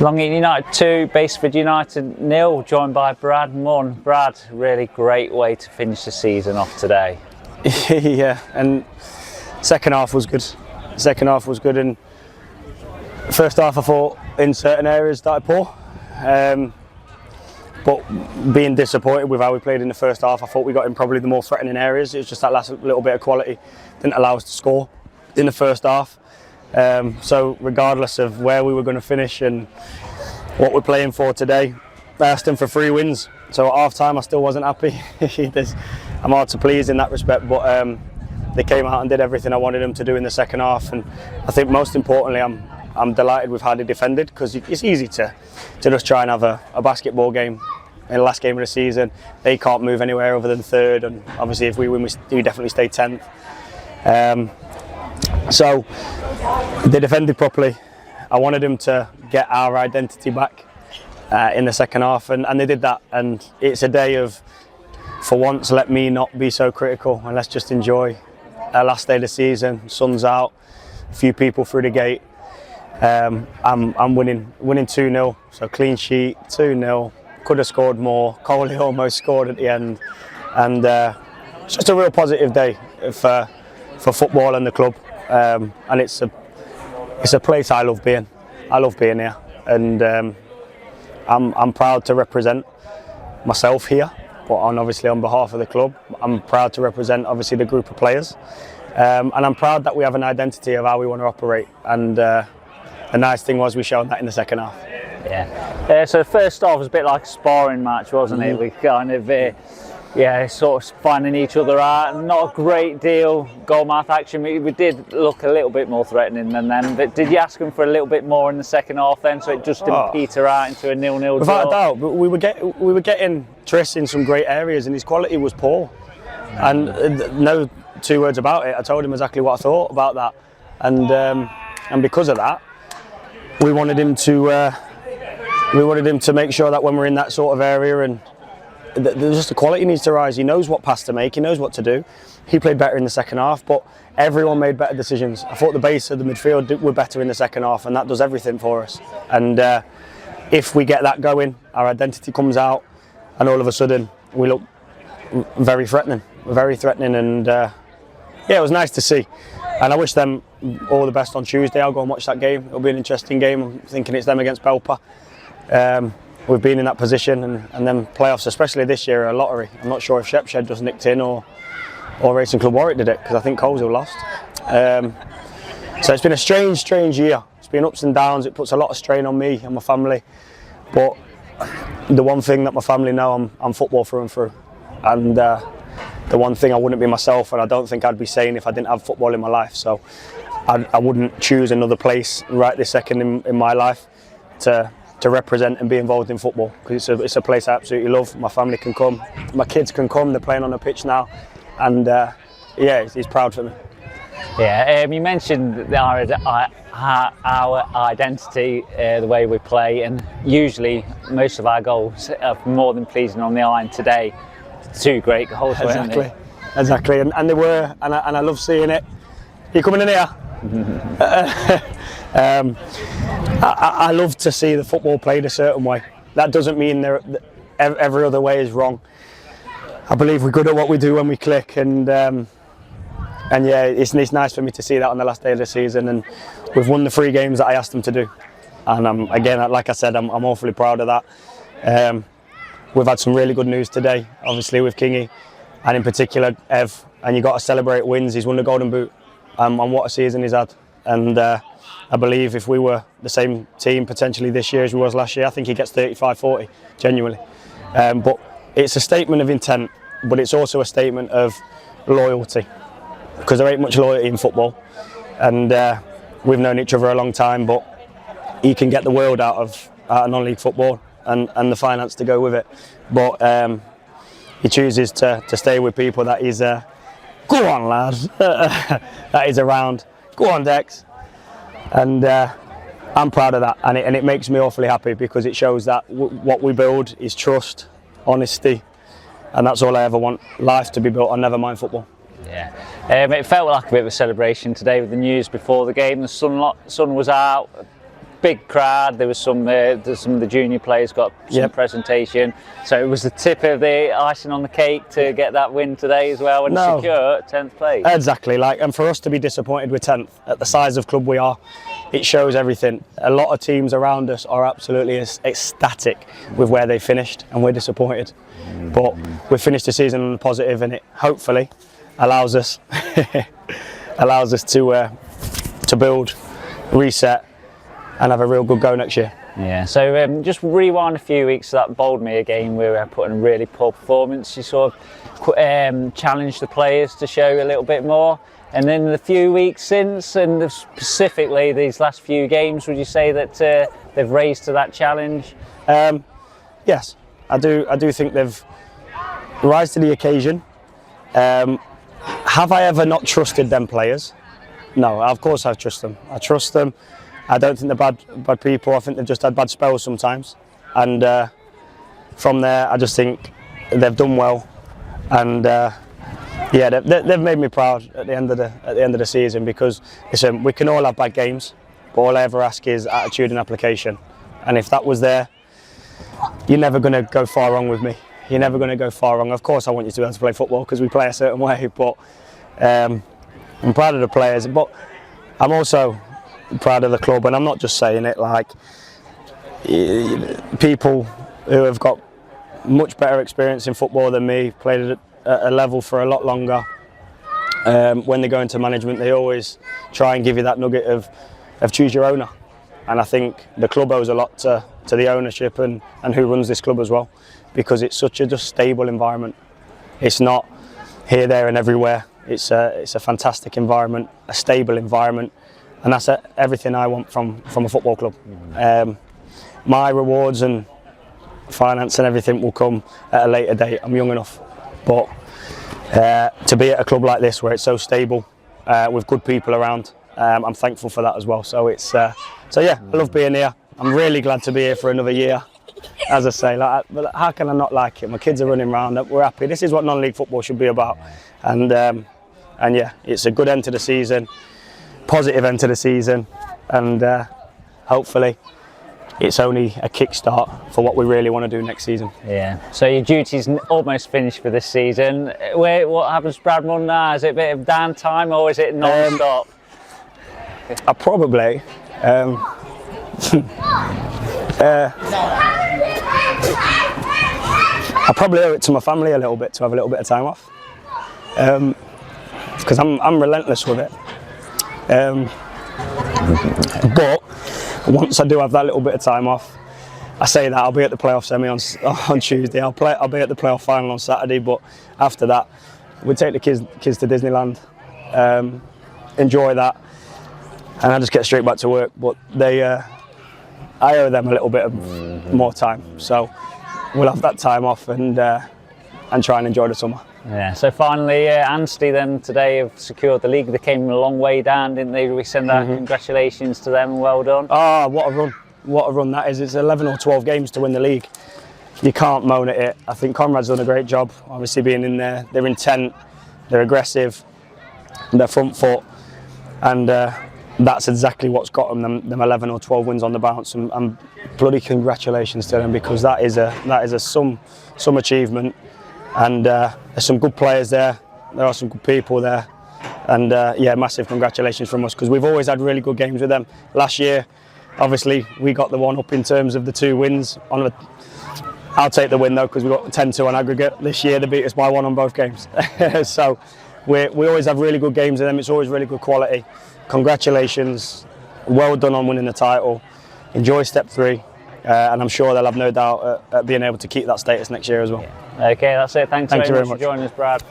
Long Eaton United 2, Basford United 0, joined by Brad Munn. Brad, really great way to finish the season off today. Yeah, and second half was good. And first half I thought in certain areas started poor. But being disappointed with how we played in the first half, I thought we got in probably the more threatening areas. It was just that last little bit of quality didn't allow us to score in the first half. So regardless of where we were going to finish and what we're playing for today, I asked them for 3 wins. So at half time I still wasn't happy. I'm hard to please in that respect, but they came out and did everything I wanted them to do in the second half. And I think most importantly, I'm delighted with how they defended, because it's easy to just try and have a basketball game in the last game of the season. They can't move anywhere other than third, and obviously if we win, we definitely stay 10th. So they defended properly. I wanted them to get our identity back in the second half, and they did that. And it's a day of, for once, let me not be so critical and let's just enjoy our last day of the season. Sun's out, a few people through the gate. I'm winning 2-0, so clean sheet, 2-0. Could have scored more. Coley almost scored at the end, and it's just a real positive day for football and the club. And it's a place I love being. I love being here, and I'm proud to represent myself here, but obviously on behalf of the club. I'm proud to represent obviously the group of players, and I'm proud that we have an identity of how we want to operate. And the nice thing was we showed that in the second half. Yeah. So the first half was a bit like a sparring match, wasn't it? We kind of sort of finding each other out. Not a great deal goalmouth action. We did look a little bit more threatening than them. But did you ask them for a little bit more in the second half then, so it just didn't peter out into a 0-0 draw? Without a doubt, but we were getting Triss in some great areas, and his quality was poor. And no 2 words about it. I told him exactly what I thought about that, and because of that, we wanted him to make sure that when we're in that sort of area, and just the quality needs to rise. He knows what pass to make, he knows what to do. He played better in the second half, but everyone made better decisions. I thought the base of the midfield were better in the second half, and that does everything for us. And if we get that going, our identity comes out, and all of a sudden we look very threatening, and it was nice to see. And I wish them all the best on Tuesday. I'll go and watch that game. It'll be an interesting game. I'm thinking it's them against Belper. We've been in that position, and then playoffs, especially this year, are a lottery. I'm not sure if Shepshed just nicked in or Racing Club Warwick did it, because I think Coleshill lost. So it's been a strange year. It's been ups and downs. It puts a lot of strain on me and my family. But the one thing that my family know, I'm football through and through. And the one thing I wouldn't be myself, and I don't think I'd be saying if I didn't have football in my life. So I wouldn't choose another place right this second in my life to represent and be involved in football, because it's a place I absolutely love. My family can come, my kids can come. They're playing on a pitch now, and he's proud for me. Yeah, you mentioned our identity, the way we play, and usually most of our goals are more than pleasing on the eye. And today, 2 great goals. Exactly, and they were, and I love seeing it. You coming in here? I love to see the football played a certain way. That doesn't mean every other way is wrong. I believe we're good at what we do when we click, and it's nice for me to see that on the last day of the season. And we've won the 3 games that I asked them to do, and again, like I said, I'm awfully proud of that. We've had some really good news today, obviously with Kingy, and in particular Ev. And you got to celebrate wins. He's won the Golden Boot, and what a season he's had. And I believe if we were the same team potentially this year as we was last year, I think he gets 35-40, genuinely. But it's a statement of intent, but it's also a statement of loyalty, because there ain't much loyalty in football. And we've known each other a long time, but he can get the world out of non-league football and the finance to go with it. But he chooses to stay with people that he's go on, lads, that is around. Go on, Dex. And I'm proud of that, and it makes me awfully happy, because it shows that what we build is trust, honesty, and that's all I ever want life to be built on, never mind football. Yeah, it felt like a bit of a celebration today with the news before the game. The sun was out, big crowd. There was some of the junior players got some presentation. So it was the tip of the icing on the cake to get that win today as well and secure 10th place. Exactly, and for us to be disappointed with 10th at the size of club we are, it shows everything. A lot of teams around us are absolutely ecstatic with where they finished, and we're disappointed. But we finished the season on a positive, and it hopefully allows us to build, reset, and have a real good go next year. Yeah, so just rewind a few weeks to that Boldmere game where we were putting a really poor performance. You sort of challenged the players to show a little bit more. And then the few weeks since, and specifically these last few games, would you say that they've raised to that challenge? Yes, I do think they've risen to the occasion. Have I ever not trusted them players? No, of course I trust them. I trust them. I don't think they're bad people. I think they've just had bad spells sometimes. And from there, I just think they've done well. And they've made me proud at the end of the season, because listen, we can all have bad games, but all I ever ask is attitude and application. And if that was there, you're never going to go far wrong with me. You're never going to go far wrong. Of course, I want you to be able to play football because we play a certain way, but I'm proud of the players. But I'm also proud of the club, and I'm not just saying it. Like, people who have got much better experience in football than me, played at a level for a lot longer. When they go into management, they always try and give you that nugget of choose your owner. And I think the club owes a lot to the ownership and who runs this club as well, because it's such a just stable environment. It's not here, there and everywhere. It's a fantastic environment, a stable environment, and that's everything I want from a football club. My rewards and finance and everything will come at a later date. I'm young enough, but to be at a club like this where it's so stable with good people around, I'm thankful for that as well. So I love being here. I'm really glad to be here for another year. As I say, but how can I not like it? My kids are running around. We're happy. This is what non-league football should be about. And yeah, it's a good end to the season, positive end to the season, and hopefully it's only a kick-start for what we really want to do next season. Yeah. So your duty's almost finished for this season. What happens to Brad Munn now? Is it a bit of downtime or is it non-stop? I probably I probably owe it to my family a little bit to have a little bit of time off, because I'm relentless with it. But once I do have that little bit of time off, I say that I'll be at the playoff semi on Tuesday. I'll be at the playoff final on Saturday. But after that, we take the kids to Disneyland, enjoy that, and I just get straight back to work. But I owe them a little bit of more time, so we'll have that time off and try and enjoy the summer. Yeah. So finally, Anstey then today have secured the league. They came a long way down, didn't they? We send our congratulations to them and well done. Ah, what a run! What a run that is. It's 11 or 12 games to win the league. You can't moan at it. I think Conrad's done a great job, obviously being in there. They're intent, they're aggressive, they're front foot, and that's exactly what's got them 11 or 12 wins on the bounce. And bloody congratulations to them, because that is a some achievement. And there's some good players there. There are some good people there. And yeah, massive congratulations from us, because we've always had really good games with them. Last year, obviously, we got the one up in terms of the 2 wins. I'll take the win though, because we got 10-2 on aggregate. This year they beat us by 1 on both games. So we always have really good games with them. It's always really good quality. Congratulations, well done on winning the title. Enjoy step 3, and I'm sure they'll have no doubt at being able to keep that status next year as well. Yeah. Okay, that's it. Thanks very much for joining us, Brad.